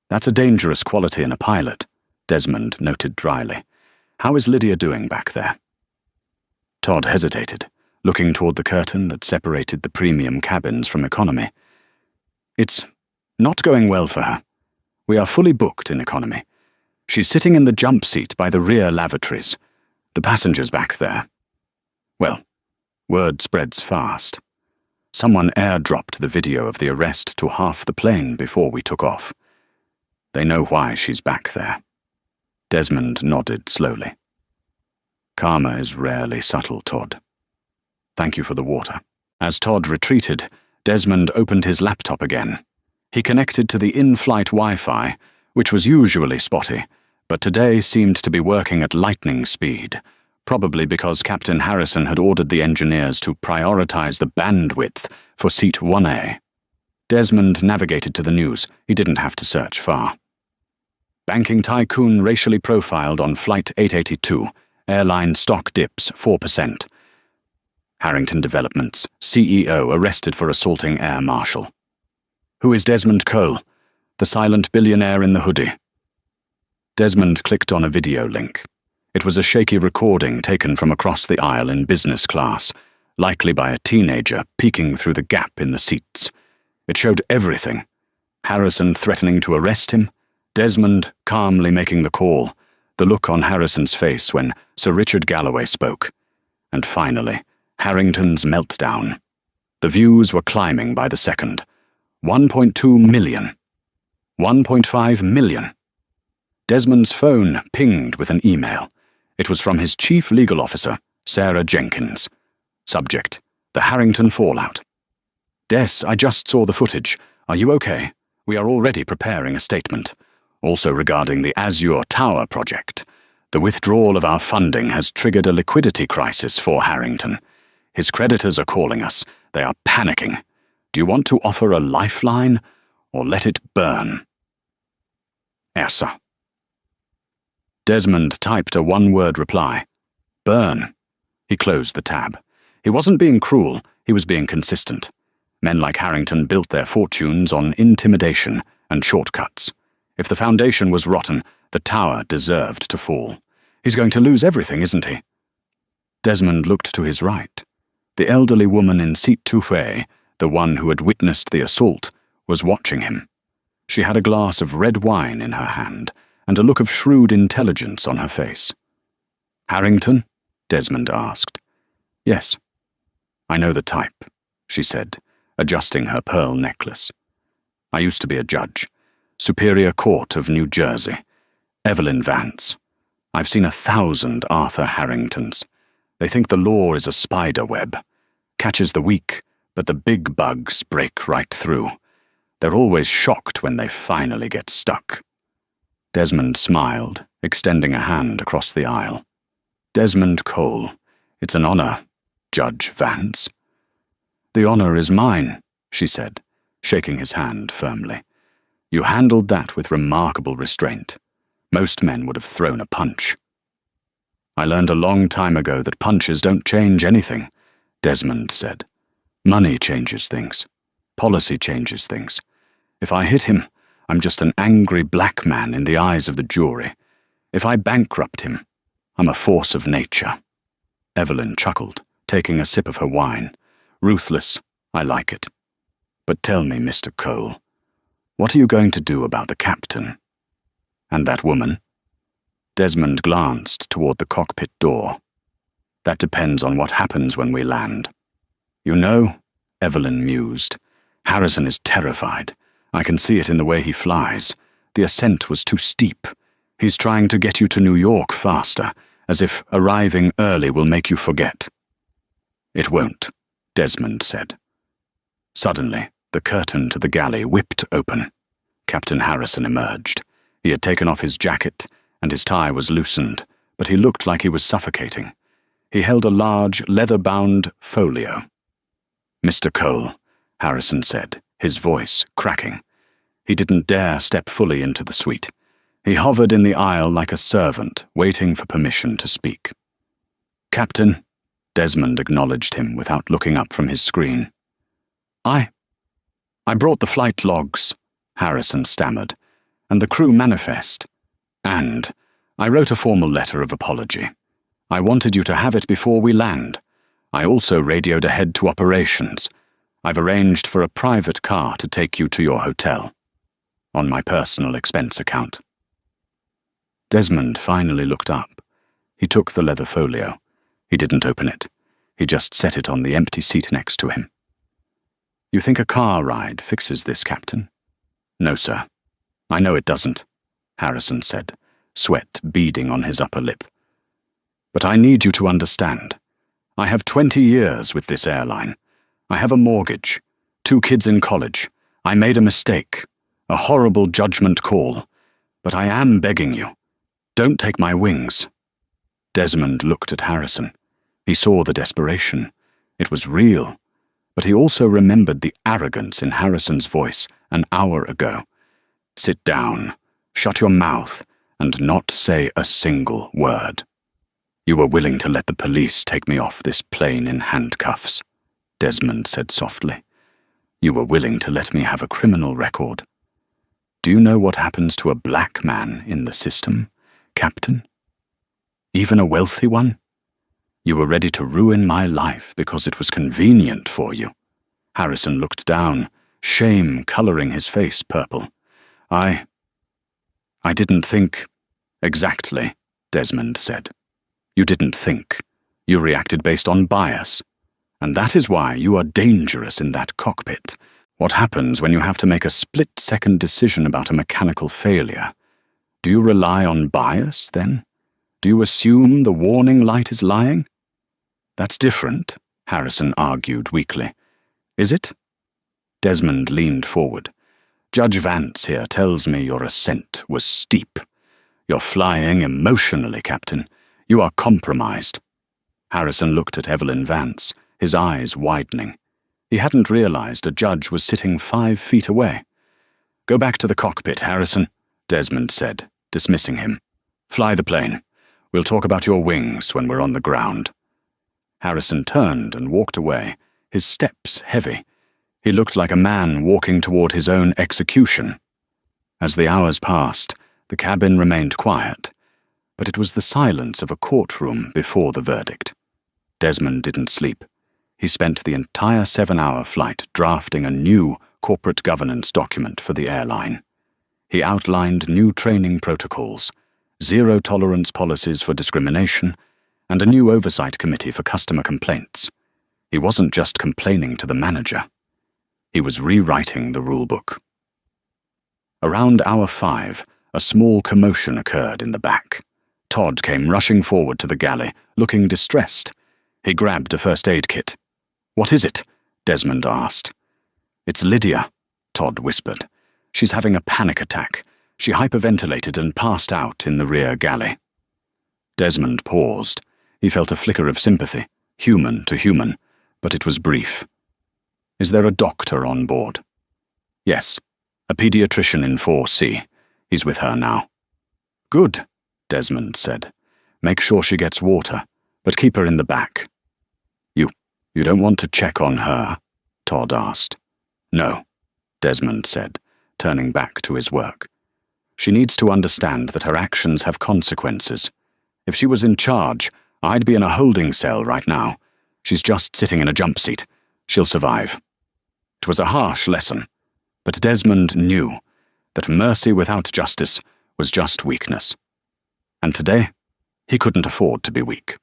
"That's a dangerous quality in a pilot," Desmond noted dryly. "How is Lydia doing back there?" Todd hesitated, looking toward the curtain that separated the premium cabins from economy. "It's not going well for her. We are fully booked in economy. She's sitting in the jump seat by the rear lavatories. The passengers back there. Well, word spreads fast. Someone airdropped the video of the arrest to half the plane before we took off. They know why she's back there." Desmond nodded slowly. "Karma is rarely subtle, Todd. Thank you for the water." As Todd retreated, Desmond opened his laptop again. He connected to the in-flight Wi-Fi, which was usually spotty, but today seemed to be working at lightning speed, probably because Captain Harrison had ordered the engineers to prioritize the bandwidth for Seat 1A. Desmond navigated to the news. He didn't have to search far. "Banking tycoon racially profiled on Flight 882. Airline stock dips 4%. Harrington Developments. CEO arrested for assaulting Air Marshal." "Who is Desmond Cole? The silent billionaire in the hoodie?" Desmond clicked on a video link. It was a shaky recording taken from across the aisle in business class, likely by a teenager peeking through the gap in the seats. It showed everything. Harrison threatening to arrest him, Desmond calmly making the call, the look on Harrison's face when Sir Richard Galloway spoke, and finally, Harrington's meltdown. The views were climbing by the second. 1.2 million. 1.5 million. Desmond's phone pinged with an email. It was from his chief legal officer, Sarah Jenkins. Subject: The Harrington Fallout. "Des, I just saw the footage. Are you okay? We are already preparing a statement. Also regarding the Azure Tower project. The withdrawal of our funding has triggered a liquidity crisis for Harrington. His creditors are calling us. They are panicking. Do you want to offer a lifeline, or let it burn?" "Essa." Desmond typed a one-word reply. "Burn." He closed the tab. He wasn't being cruel, he was being consistent. Men like Harrington built their fortunes on intimidation and shortcuts. If the foundation was rotten, the tower deserved to fall. He's going to lose everything, isn't he? Desmond looked to his right. The elderly woman in seat 2A, the one who had witnessed the assault, was watching him. She had a glass of red wine in her hand, and a look of shrewd intelligence on her face. "Harrington?" Desmond asked. "Yes." "I know the type," she said, adjusting her pearl necklace. "I used to be a judge. Superior Court of New Jersey. Evelyn Vance. I've seen 1,000 Arthur Harringtons. They think the law is a spider web. Catches the weak, but the big bugs break right through. They're always shocked when they finally get stuck." Desmond smiled, extending a hand across the aisle. "Desmond Cole, it's an honor, Judge Vance." "The honor is mine," she said, shaking his hand firmly. "You handled that with remarkable restraint. Most men would have thrown a punch." "I learned a long time ago that punches don't change anything," Desmond said. "Money changes things. Policy changes things. If I hit him, I'm just an angry black man in the eyes of the jury. If I bankrupt him, I'm a force of nature." Evelyn chuckled, taking a sip of her wine. "Ruthless, I like it. But tell me, Mr. Cole, what are you going to do about the captain? And that woman?" Desmond glanced toward the cockpit door. "That depends on what happens when we land." You know, Evelyn mused, Harrison is terrified. I can see it in the way he flies. The ascent was too steep. He's trying to get you to New York faster, as if arriving early will make you forget. It won't, Desmond said. Suddenly, the curtain to the galley whipped open. Captain Harrison emerged. He had taken off his jacket, and his tie was loosened, but he looked like he was suffocating. He held a large, leather-bound folio. "Mr. Cole," Harrison said, his voice cracking. He didn't dare step fully into the suite. He hovered in the aisle like a servant, waiting for permission to speak. "Captain," Desmond acknowledged him without looking up from his screen. I brought the flight logs," Harrison stammered, "and the crew manifest. And I wrote a formal letter of apology. I wanted you to have it before we land. I also radioed ahead to operations. I've arranged for a private car to take you to your hotel. On my personal expense account." Desmond finally looked up. He took the leather folio. He didn't open it. He just set it on the empty seat next to him. "You think a car ride fixes this, Captain?" "No, sir. I know it doesn't," Harrison said, sweat beading on his upper lip. "But I need you to understand. I have 20 years with this airline. I have a mortgage, 2 kids in college. I made a mistake, a horrible judgment call. But I am begging you. Don't take my wings." Desmond looked at Harrison. He saw the desperation. It was real. But he also remembered the arrogance in Harrison's voice an hour ago. "Sit down, shut your mouth, and not say a single word. You were willing to let the police take me off this plane in handcuffs," Desmond said softly. "You were willing to let me have a criminal record. Do you know what happens to a black man in the system, Captain? Even a wealthy one? You were ready to ruin my life because it was convenient for you." Harrison looked down, shame coloring his face purple. I didn't think." "Exactly," Desmond said. "You didn't think. You reacted based on bias. And that is why you are dangerous in that cockpit. What happens when you have to make a split-second decision about a mechanical failure? Do you rely on bias, then? Do you assume the warning light is lying?" "That's different," Harrison argued weakly. "Is it?" Desmond leaned forward. "Judge Vance here tells me your ascent was steep. You're flying emotionally, Captain. You are compromised." Harrison looked at Evelyn Vance, his eyes widening. He hadn't realized a judge was sitting 5 feet away. "Go back to the cockpit, Harrison," Desmond said, dismissing him. "Fly the plane. We'll talk about your wings when we're on the ground." Harrison turned and walked away, his steps heavy. He looked like a man walking toward his own execution. As the hours passed, the cabin remained quiet, but it was the silence of a courtroom before the verdict. Desmond didn't sleep. He spent the entire 7-hour flight drafting a new corporate governance document for the airline. He outlined new training protocols, zero-tolerance policies for discrimination, and a new oversight committee for customer complaints. He wasn't just complaining to the manager. He was rewriting the rulebook. Around hour 5, a small commotion occurred in the back. Todd came rushing forward to the galley, looking distressed. He grabbed a first aid kit. "What is it?" Desmond asked. "It's Lydia," Todd whispered. "She's having a panic attack. She hyperventilated and passed out in the rear galley." Desmond paused. He felt a flicker of sympathy, human to human, but it was brief. "Is there a doctor on board?" "Yes, a pediatrician in 4C. He's with her now." "Good," Desmond said. "Make sure she gets water, but keep her in the back." You don't want to check on her?" Todd asked. "No," Desmond said, turning back to his work. "She needs to understand that her actions have consequences. If she was in charge, I'd be in a holding cell right now. She's just sitting in a jump seat. She'll survive." It was a harsh lesson, but Desmond knew that mercy without justice was just weakness. And today, he couldn't afford to be weak.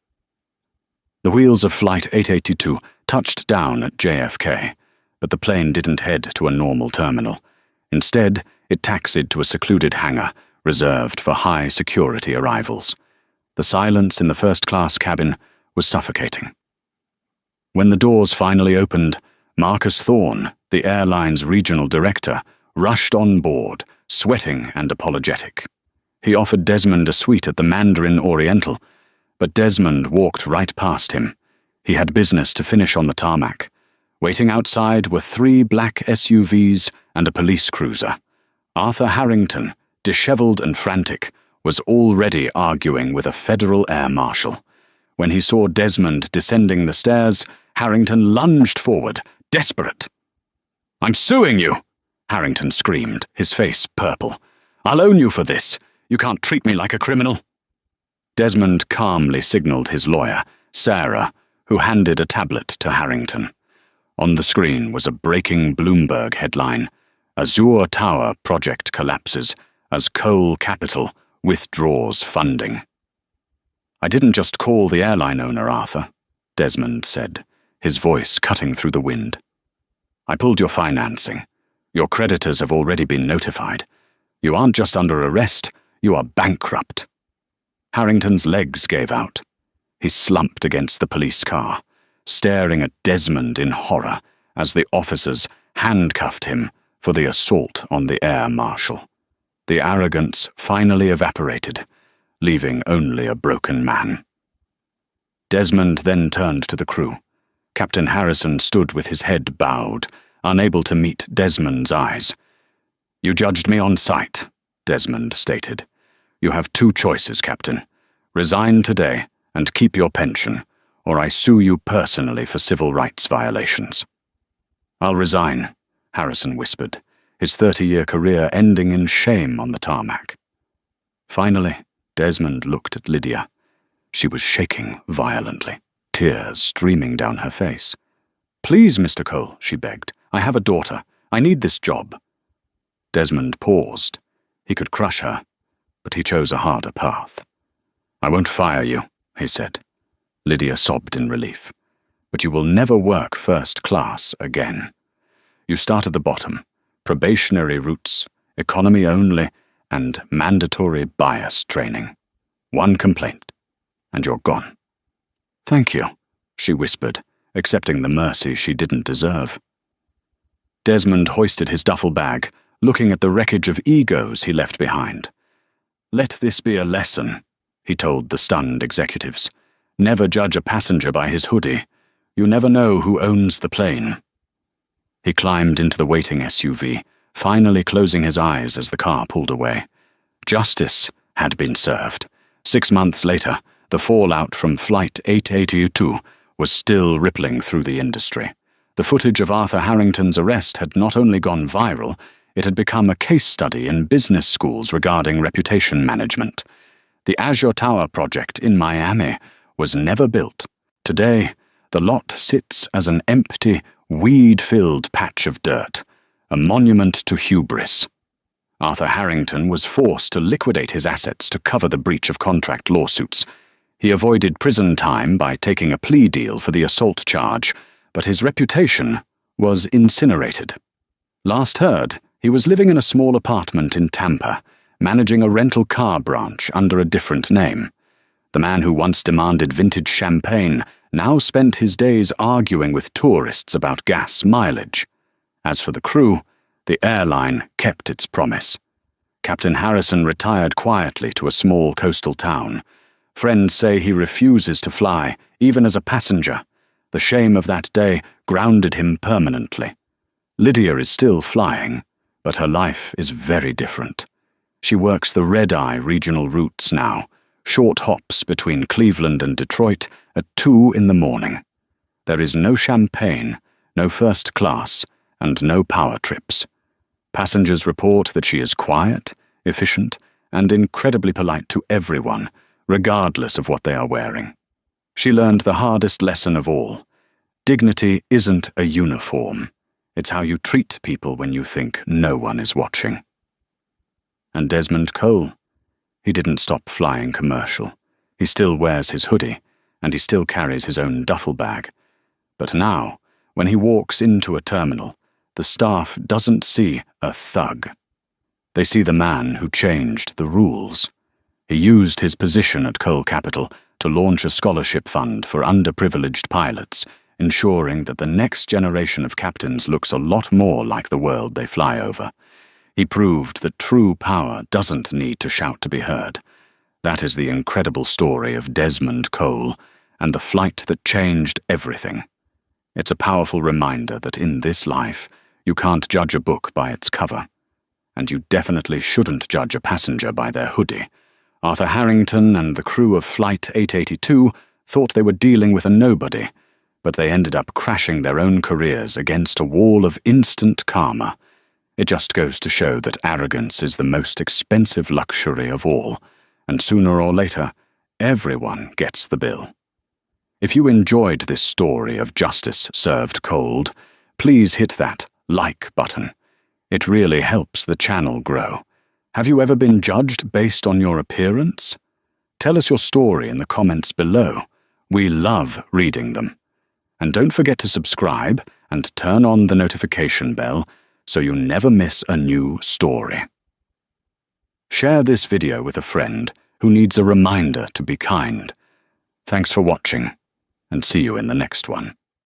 The wheels of Flight 882 touched down at JFK, but the plane didn't head to a normal terminal. Instead, it taxied to a secluded hangar reserved for high-security arrivals. The silence in the first-class cabin was suffocating. When the doors finally opened, Marcus Thorne, the airline's regional director, rushed on board, sweating and apologetic. He offered Desmond a suite at the Mandarin Oriental, but Desmond walked right past him. He had business to finish on the tarmac. Waiting outside were 3 black SUVs and a police cruiser. Arthur Harrington, disheveled and frantic, was already arguing with a federal air marshal. When he saw Desmond descending the stairs, Harrington lunged forward, desperate. "I'm suing you!" Harrington screamed, his face purple. "I'll own you for this. You can't treat me like a criminal." Desmond calmly signaled his lawyer, Sarah, who handed a tablet to Harrington. On the screen was a breaking Bloomberg headline: "Azure Tower project collapses as coal capital withdraws funding." "I didn't just call the airline owner, Arthur," Desmond said, his voice cutting through the wind. "I pulled your financing. Your creditors have already been notified. You aren't just under arrest, you are bankrupt." Harrington's legs gave out. He slumped against the police car, staring at Desmond in horror as the officers handcuffed him for the assault on the air marshal. The arrogance finally evaporated, leaving only a broken man. Desmond then turned to the crew. Captain Harrison stood with his head bowed, unable to meet Desmond's eyes. "You judged me on sight," Desmond stated. "You have 2 choices, Captain. Resign today and keep your pension, or I sue you personally for civil rights violations." "I'll resign," Harrison whispered, his 30-year career ending in shame on the tarmac. Finally, Desmond looked at Lydia. She was shaking violently, tears streaming down her face. "Please, Mr. Cole," she begged. "I have a daughter. I need this job." Desmond paused. He could crush her, but he chose a harder path. "I won't fire you," he said. Lydia sobbed in relief. "But you will never work first class again. You start at the bottom, probationary routes, economy only, and mandatory bias training. 1 complaint, and you're gone." "Thank you," she whispered, accepting the mercy she didn't deserve. Desmond hoisted his duffel bag, looking at the wreckage of egos he left behind. "Let this be a lesson," he told the stunned executives. "Never judge a passenger by his hoodie. You never know who owns the plane." He climbed into the waiting SUV, finally closing his eyes as the car pulled away. Justice had been served. 6 months later, the fallout from Flight 882 was still rippling through the industry. The footage of Arthur Harrington's arrest had not only gone viral, it had become a case study in business schools regarding reputation management. The Azure Tower project in Miami was never built. Today, the lot sits as an empty, weed-filled patch of dirt, a monument to hubris. Arthur Harrington was forced to liquidate his assets to cover the breach of contract lawsuits. He avoided prison time by taking a plea deal for the assault charge, but his reputation was incinerated. Last heard, he was living in a small apartment in Tampa, managing a rental car branch under a different name. The man who once demanded vintage champagne now spent his days arguing with tourists about gas mileage. As for the crew, the airline kept its promise. Captain Harrison retired quietly to a small coastal town. Friends say he refuses to fly, even as a passenger. The shame of that day grounded him permanently. Lydia is still flying, but her life is very different. She works the red-eye regional routes now, short hops between Cleveland and Detroit at 2 in the morning. There is no champagne, no first class, and no power trips. Passengers report that she is quiet, efficient, and incredibly polite to everyone, regardless of what they are wearing. She learned the hardest lesson of all. Dignity isn't a uniform. It's how you treat people when you think no one is watching. And Desmond Cole? He didn't stop flying commercial. He still wears his hoodie, and he still carries his own duffel bag. But now, when he walks into a terminal, the staff doesn't see a thug. They see the man who changed the rules. He used his position at Coal Capital to launch a scholarship fund for underprivileged pilots, ensuring that the next generation of captains looks a lot more like the world they fly over. He proved that true power doesn't need to shout to be heard. That is the incredible story of Desmond Cole and the flight that changed everything. It's a powerful reminder that in this life, you can't judge a book by its cover. And you definitely shouldn't judge a passenger by their hoodie. Arthur Harrington and the crew of Flight 882 thought they were dealing with a nobody, but they ended up crashing their own careers against a wall of instant karma. It just goes to show that arrogance is the most expensive luxury of all, and sooner or later, everyone gets the bill. If you enjoyed this story of justice served cold, please hit that like button. It really helps the channel grow. Have you ever been judged based on your appearance? Tell us your story in the comments below. We love reading them. And don't forget to subscribe and turn on the notification bell so you never miss a new story. Share this video with a friend who needs a reminder to be kind. Thanks for watching, and see you in the next one.